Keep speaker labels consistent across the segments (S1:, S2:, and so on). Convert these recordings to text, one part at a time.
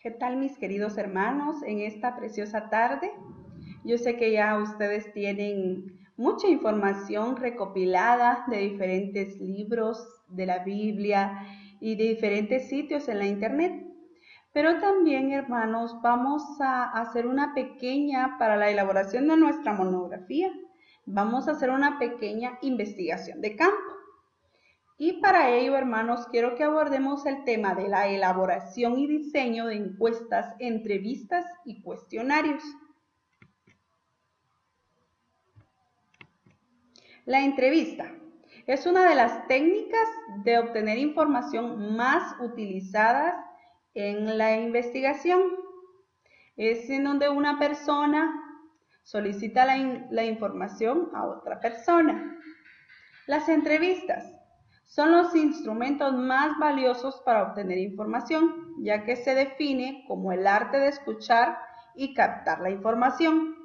S1: ¿Qué tal, mis queridos hermanos, en esta preciosa tarde? Yo sé que ya ustedes tienen mucha información recopilada de diferentes libros de la Biblia y de diferentes sitios en la internet. Pero también, hermanos, vamos a hacer una pequeña, para la elaboración de nuestra monografía, vamos a hacer una pequeña investigación de campo. Y para ello, hermanos, quiero que abordemos el tema de la elaboración y diseño de encuestas, entrevistas y cuestionarios. La entrevista es una de las técnicas de obtener información más utilizadas en la investigación. Es en donde una persona solicita la información a otra persona. Las entrevistas son los instrumentos más valiosos para obtener información, ya que se define como el arte de escuchar y captar la información.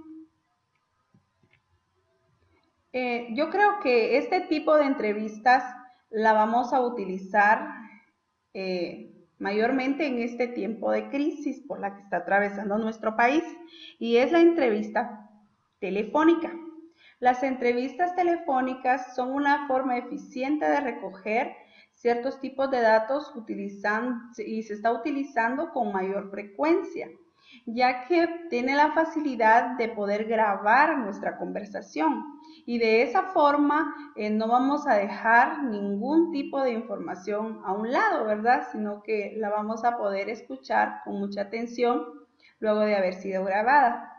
S1: Yo creo que este tipo de entrevistas la vamos a utilizar mayormente en este tiempo de crisis por la que está atravesando nuestro país, y es la entrevista telefónica. Las entrevistas telefónicas son una forma eficiente de recoger ciertos tipos de datos y se está utilizando con mayor frecuencia, ya que tiene la facilidad de poder grabar nuestra conversación, y de esa forma no vamos a dejar ningún tipo de información a un lado, ¿verdad? Sino que la vamos a poder escuchar con mucha atención luego de haber sido grabada.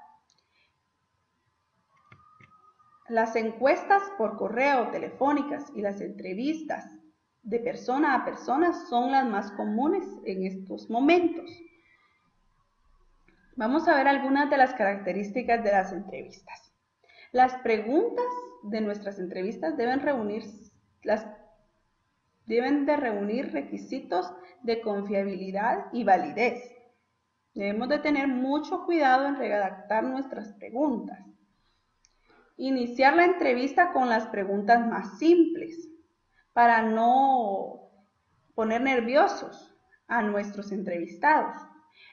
S1: Las encuestas por correo, telefónicas y las entrevistas de persona a persona son las más comunes en estos momentos. Vamos a ver algunas de las características de las entrevistas. Las preguntas de nuestras entrevistas deben de reunir requisitos de confiabilidad y validez. Debemos de tener mucho cuidado en redactar nuestras preguntas. Iniciar la entrevista con las preguntas más simples para no poner nerviosos a nuestros entrevistados.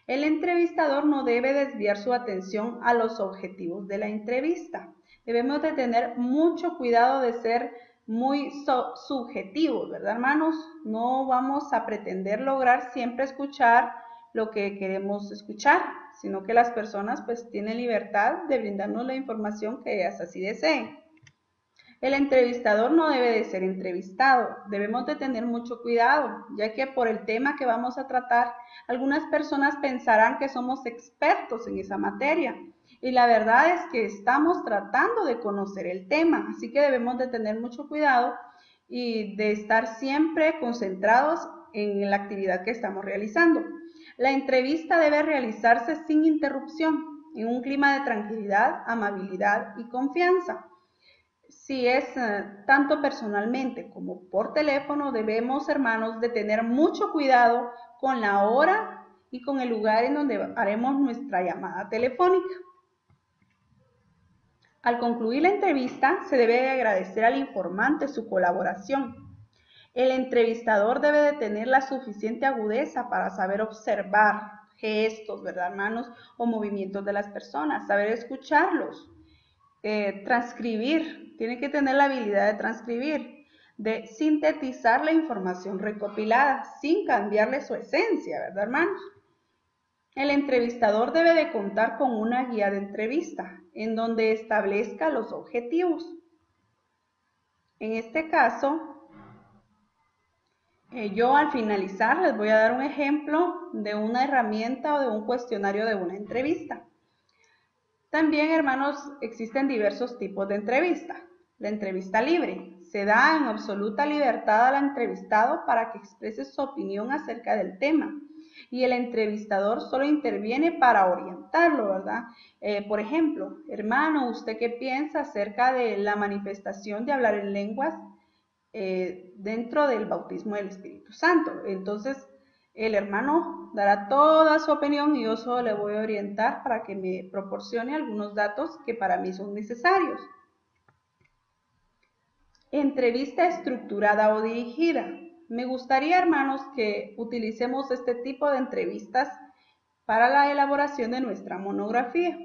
S1: El entrevistador no debe desviar su atención a los objetivos de la entrevista. Debemos de tener mucho cuidado de ser muy subjetivos, ¿verdad, hermanos? No vamos a pretender lograr siempre escuchar lo que queremos escuchar, sino que las personas pues tienen libertad de brindarnos la información que ellas así deseen. El entrevistador no debe de ser entrevistado. Debemos de tener mucho cuidado, ya que por el tema que vamos a tratar, algunas personas pensarán que somos expertos en esa materia. Y la verdad es que estamos tratando de conocer el tema, así que debemos de tener mucho cuidado y de estar siempre concentrados en la actividad que estamos realizando. La entrevista debe realizarse sin interrupción, en un clima de tranquilidad, amabilidad y confianza. Si es tanto personalmente como por teléfono, debemos, hermanos, de tener mucho cuidado con la hora y con el lugar en donde haremos nuestra llamada telefónica. Al concluir la entrevista, se debe de agradecer al informante su colaboración. El entrevistador debe de tener la suficiente agudeza para saber observar gestos, ¿verdad, hermanos? O movimientos de las personas, saber escucharlos. Transcribir, tiene que tener la habilidad de transcribir, de sintetizar la información recopilada sin cambiarle su esencia, ¿verdad, hermanos? El entrevistador debe de contar con una guía de entrevista en donde establezca los objetivos. En este caso, yo al finalizar les voy a dar un ejemplo de una herramienta o de un cuestionario de una entrevista. También, hermanos, existen diversos tipos de entrevista. La entrevista libre se da en absoluta libertad al entrevistado para que exprese su opinión acerca del tema, y el entrevistador solo interviene para orientarlo, ¿verdad? Por ejemplo, hermano, ¿usted qué piensa acerca de la manifestación de hablar en lenguas dentro del bautismo del Espíritu Santo? Entonces, el hermano dará toda su opinión y yo solo le voy a orientar para que me proporcione algunos datos que para mí son necesarios. Entrevista estructurada o dirigida. Me gustaría, hermanos, que utilicemos este tipo de entrevistas para la elaboración de nuestra monografía.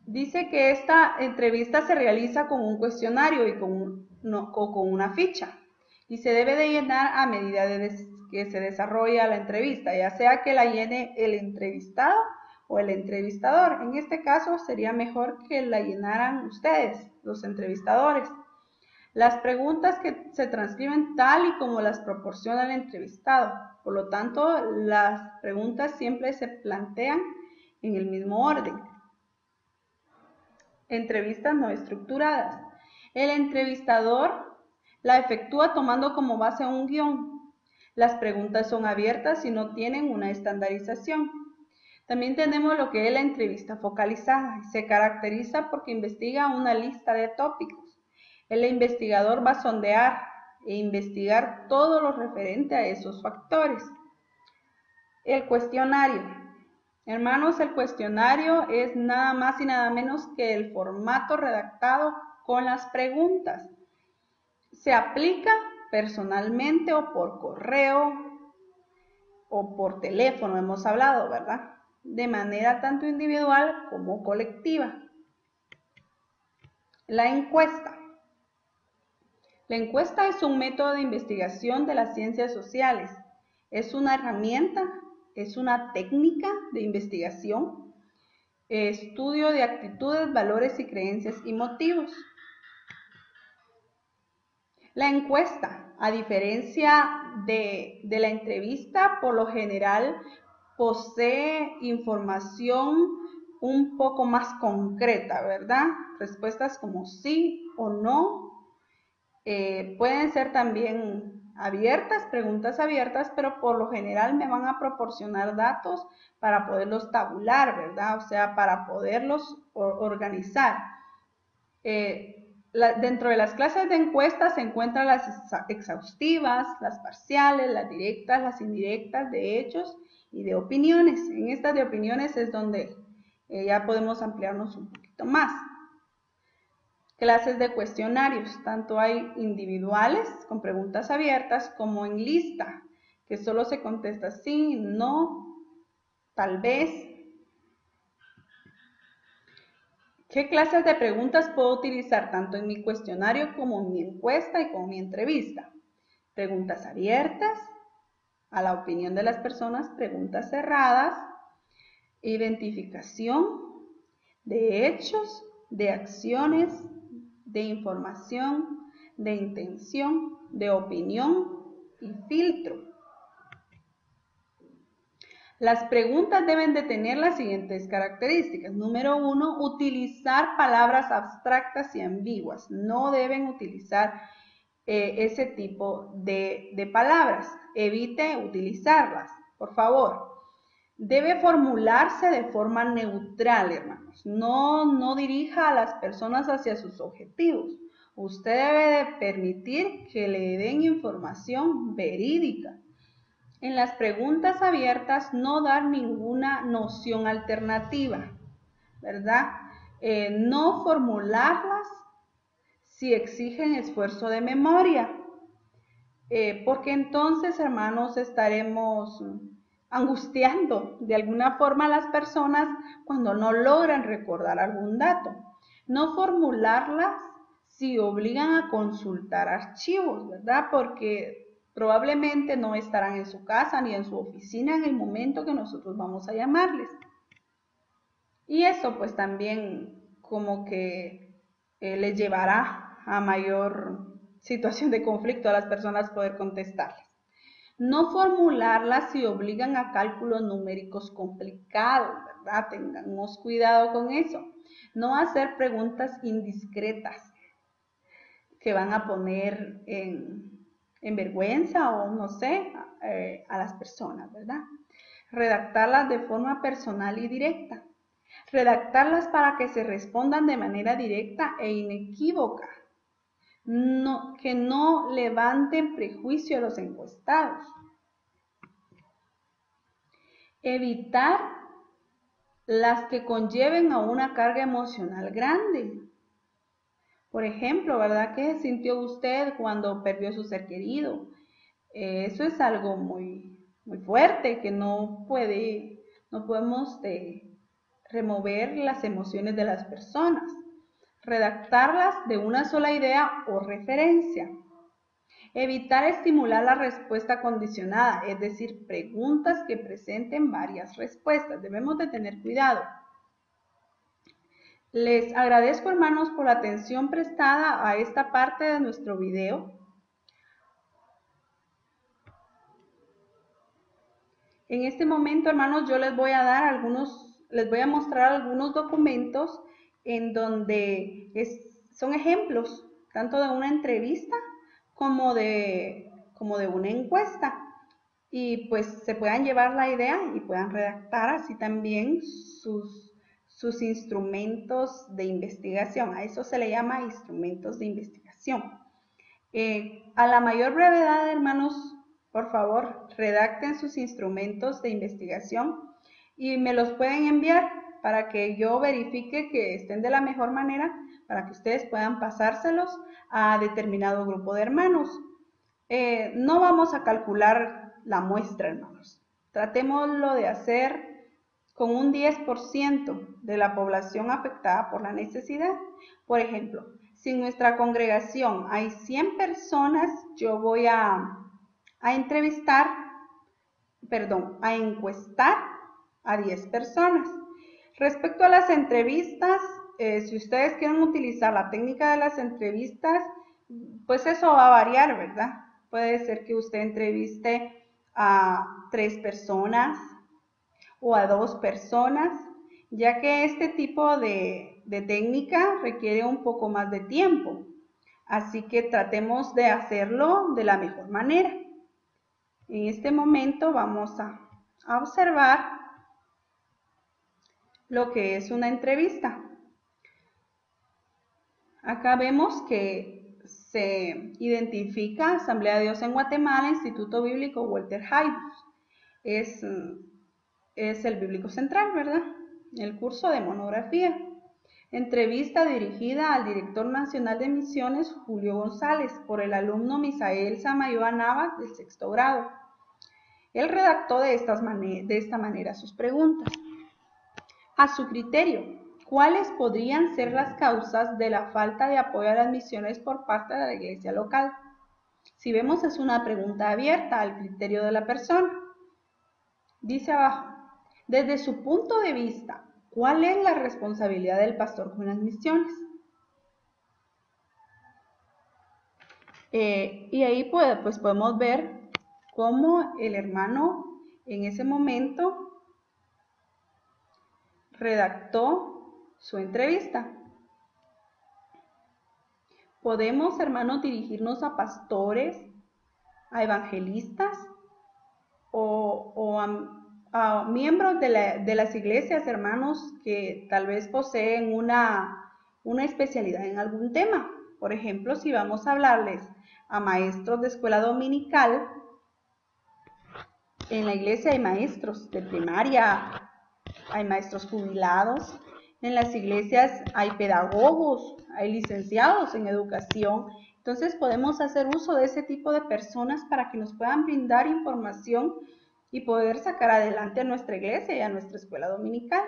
S1: Dice que esta entrevista se realiza con un cuestionario y con una ficha y se debe de llenar a medida que se desarrolla la entrevista, ya sea que la llene el entrevistado o el entrevistador. En este caso sería mejor que la llenaran ustedes, los entrevistadores. Las preguntas que se transcriben tal y como las proporciona el entrevistado. Por lo tanto, las preguntas siempre se plantean en el mismo orden. Entrevistas no estructuradas. El entrevistador la efectúa tomando como base un guión. Las preguntas son abiertas y no tienen una estandarización. También tenemos lo que es la entrevista focalizada. Se caracteriza porque investiga una lista de tópicos. El investigador va a sondear e investigar todo lo referente a esos factores. El cuestionario. Hermanos, el cuestionario es nada más y nada menos que el formato redactado con las preguntas. Se aplica personalmente o por correo o por teléfono, hemos hablado, ¿verdad? De manera tanto individual como colectiva. La encuesta. La encuesta es un método de investigación de las ciencias sociales. Es una herramienta, es una técnica de investigación, estudio de actitudes, valores y creencias y motivos. La encuesta, a diferencia de la entrevista, por lo general posee información un poco más concreta, ¿verdad? Respuestas como sí o no. Pueden ser también abiertas, preguntas abiertas, pero por lo general me van a proporcionar datos para poderlos tabular, ¿verdad? O sea, para poderlos organizar. Dentro de las clases de encuestas se encuentran las exhaustivas, las parciales, las directas, las indirectas, de hechos y de opiniones. En estas de opiniones es donde ya podemos ampliarnos un poquito más. Clases de cuestionarios, tanto hay individuales con preguntas abiertas como en lista, que solo se contesta sí, no, tal vez. ¿Qué clases de preguntas puedo utilizar tanto en mi cuestionario como en mi encuesta y como en mi entrevista? Preguntas abiertas, a la opinión de las personas, preguntas cerradas, identificación de hechos, de acciones, de información, de intención, de opinión y filtro. Las preguntas deben de tener las siguientes características. Número 1, utilizar palabras abstractas y ambiguas. No deben utilizar ese tipo de palabras. Evite utilizarlas, por favor. Debe formularse de forma neutral, hermanos. No dirija a las personas hacia sus objetivos. Usted debe de permitir que le den información verídica. En las preguntas abiertas, no dar ninguna noción alternativa, ¿verdad? No formularlas si exigen esfuerzo de memoria, porque entonces, hermanos, estaremos angustiando de alguna forma a las personas cuando no logran recordar algún dato. No formularlas si obligan a consultar archivos, ¿verdad? Porque probablemente no estarán en su casa ni en su oficina en el momento que nosotros vamos a llamarles. Y eso pues también como que les llevará a mayor situación de conflicto a las personas poder contestarles. No formularlas si obligan a cálculos numéricos complicados, ¿verdad? Tengamos cuidado con eso. No hacer preguntas indiscretas que van a poner en vergüenza o no sé, a las personas, ¿verdad? Redactarlas de forma personal y directa. Redactarlas para que se respondan de manera directa e inequívoca. Que no levanten prejuicio a los encuestados. Evitar las que conlleven a una carga emocional grande. Por ejemplo, ¿verdad? ¿Qué sintió usted cuando perdió su ser querido? Eso es algo muy fuerte que no no podemos remover las emociones de las personas, redactarlas de una sola idea o referencia. Evitar estimular la respuesta condicionada, es decir, preguntas que presenten varias respuestas. Debemos de tener cuidado. Les agradezco, hermanos, por la atención prestada a esta parte de nuestro video. En este momento, hermanos, yo les voy a mostrar algunos documentos en donde son ejemplos, tanto de una entrevista como de una encuesta. Y pues se puedan llevar la idea y puedan redactar así también sus instrumentos de investigación. A eso se le llama instrumentos de investigación. A la mayor brevedad, hermanos, por favor, redacten sus instrumentos de investigación y me los pueden enviar para que yo verifique que estén de la mejor manera para que ustedes puedan pasárselos a determinado grupo de hermanos. No vamos a calcular la muestra, hermanos. Tratémoslo de hacer con un 10% de la población afectada por la necesidad. Por ejemplo, si en nuestra congregación hay 100 personas, yo voy a encuestar a 10 personas. Respecto a las entrevistas, si ustedes quieren utilizar la técnica de las entrevistas, pues eso va a variar, ¿verdad? Puede ser que usted entreviste a 3 personas o a 2 personas, ya que este tipo de técnica requiere un poco más de tiempo. Así que tratemos de hacerlo de la mejor manera. En este momento vamos a observar lo que es una entrevista. Acá vemos que se identifica Asamblea de Dios en Guatemala, Instituto Bíblico Walter Haibus. Es el bíblico central, ¿verdad? El curso de monografía. Entrevista dirigida al director nacional de misiones Julio González por el alumno Misael Samayoa Navas del 6º grado. Él redactó de esta manera sus preguntas. A su criterio, ¿cuáles podrían ser las causas de la falta de apoyo a las misiones por parte de la iglesia local? Si vemos, es una pregunta abierta al criterio de la persona. Dice abajo, desde su punto de vista, ¿cuál es la responsabilidad del pastor con las misiones? Y ahí pues podemos ver cómo el hermano en ese momento redactó su entrevista. Podemos, hermanos, dirigirnos a pastores, a evangelistas o a miembros de las iglesias, hermanos, que tal vez poseen una especialidad en algún tema. Por ejemplo, si vamos a hablarles a maestros de escuela dominical, en la iglesia hay maestros de primaria, hay maestros jubilados, en las iglesias hay pedagogos, hay licenciados en educación. Entonces podemos hacer uso de ese tipo de personas para que nos puedan brindar información y poder sacar adelante a nuestra iglesia y a nuestra escuela dominical.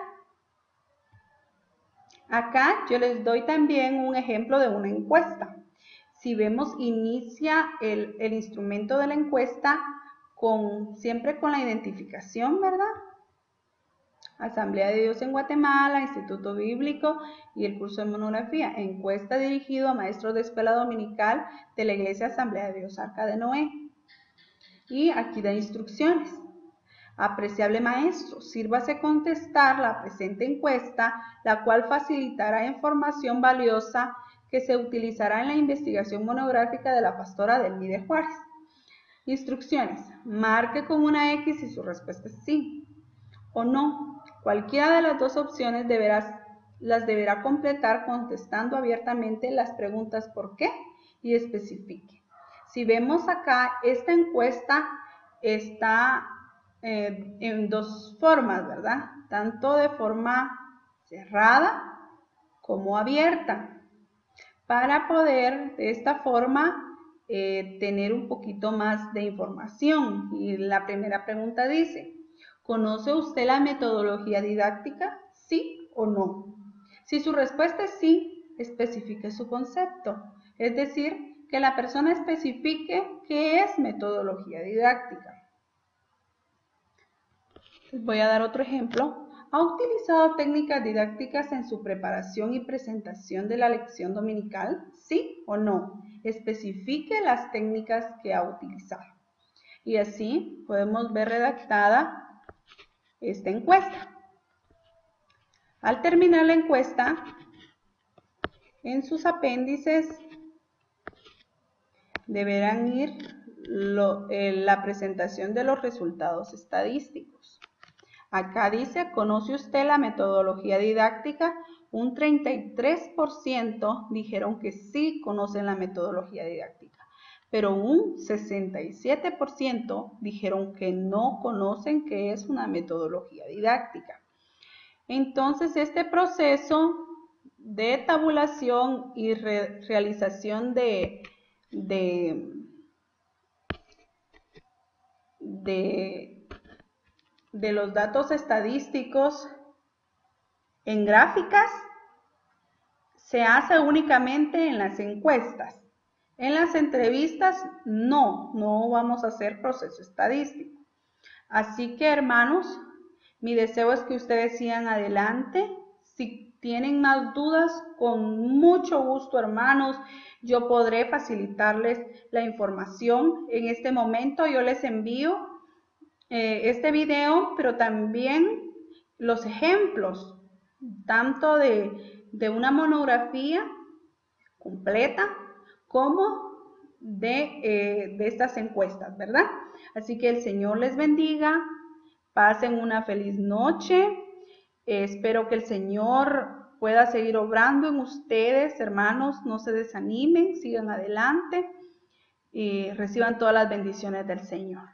S1: Acá yo les doy también un ejemplo de una encuesta. Si vemos, inicia el instrumento de la encuesta siempre con la identificación, ¿verdad? Asamblea de Dios en Guatemala, Instituto Bíblico y el curso de monografía. Encuesta dirigido a maestros de escuela dominical de la Iglesia Asamblea de Dios Arca de Noé. Y aquí da instrucciones. Apreciable maestro, sírvase contestar la presente encuesta, la cual facilitará información valiosa que se utilizará en la investigación monográfica de la pastora Delmide Juárez. Instrucciones. Marque con una X si su respuesta es sí o no. Cualquiera de las dos opciones las deberá completar contestando abiertamente las preguntas ¿por qué? Y especifique. Si vemos acá, esta encuesta está en dos formas, ¿verdad? Tanto de forma cerrada como abierta, para poder de esta forma tener un poquito más de información. Y la primera pregunta dice, ¿Conoce usted la metodología didáctica? ¿Sí o no? Si su respuesta es sí, especifique su concepto. Es decir, que la persona especifique qué es metodología didáctica. Les voy a dar otro ejemplo. ¿Ha utilizado técnicas didácticas en su preparación y presentación de la lección dominical? ¿Sí o no? Especifique las técnicas que ha utilizado. Y así podemos ver redactada esta encuesta. Al terminar la encuesta, en sus apéndices deberán ir la presentación de los resultados estadísticos. Acá dice, ¿conoce usted la metodología didáctica? Un 33% dijeron que sí conocen la metodología didáctica, pero un 67% dijeron que no conocen qué es una metodología didáctica. Entonces, este proceso de tabulación y realización de los datos estadísticos en gráficas se hace únicamente en las encuestas. En las entrevistas no vamos a hacer proceso estadístico. Así que, hermanos, mi deseo es que ustedes sigan adelante. Si tienen más dudas, con mucho gusto, hermanos, yo podré facilitarles la información. En este momento yo les envío este video, pero también los ejemplos, tanto de una monografía completa como de estas encuestas, ¿verdad? Así que el Señor les bendiga, pasen una feliz noche, espero que el Señor pueda seguir obrando en ustedes, hermanos, no se desanimen, sigan adelante y reciban todas las bendiciones del Señor.